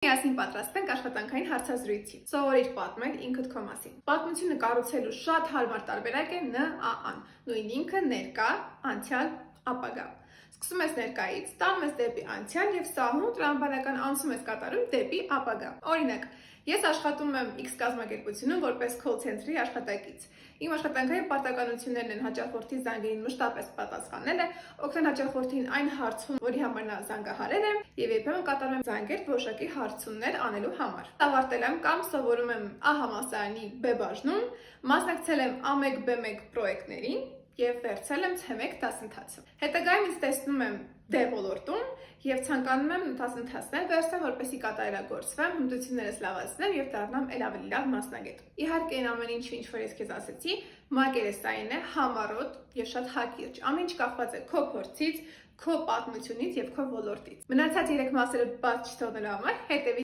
Միասին պատրաստենք աշխատանքային հարցազրույցի։ Սովորիր պատմել ինքդ քո մասին։ Պատմությունը կառուցելու շատ հարմար տարբերակ է ՆԱԱ-ն, նույն ինքը ներկա, անցյալ, ապագա։ Սկսում ես ներկայից, տանում ես դեպի անցյալ եւ սահուն տրամաբանական անցում ես կատարում դեպի ապագա։ Օրինակ, ես աշխատում եմ X կազմակերպությունում որպես call center-ի աշխատակից։ Իմ աշխատանքային պարտականություններն են հաճախորդի զանգերին մշտապես պատասխանելը, օգնել հաճախորդին այն հարցում, որի համար նա զանգահարել է, եւ երբեմն կատարում եմ զանգեր որոշակի հարցումներ անելու համար։ Ավարտել եմ կամ սովորում եմ A համալսարանի B բաժնում, մասնակցել եմ A1 B1 պրոյեկտներին եւ վերցել եմ C1 դասընթացը։ Հետագայում ինձ տեսնում եմ D ոլորտում եւ ցանկանում եմ դասընթացներ վերցնել, որպեսզի կատարելագործվեմ, հմտություններս լավացնեմ եւ դառնամ ել ավելի լավ մասնագետ։ Իհարկե, այն ամեն ինչը, ինչ որ ես քեզ ասացի, մակերեսային է, համառոտ եւ շատ հակիրճ։ Ամեն ինչ կախված է քո փորձից, քո պատմությունից եւ քո ոլորտից։ Մնացած 3 մասերը բաց չթողնելու համար հետեւի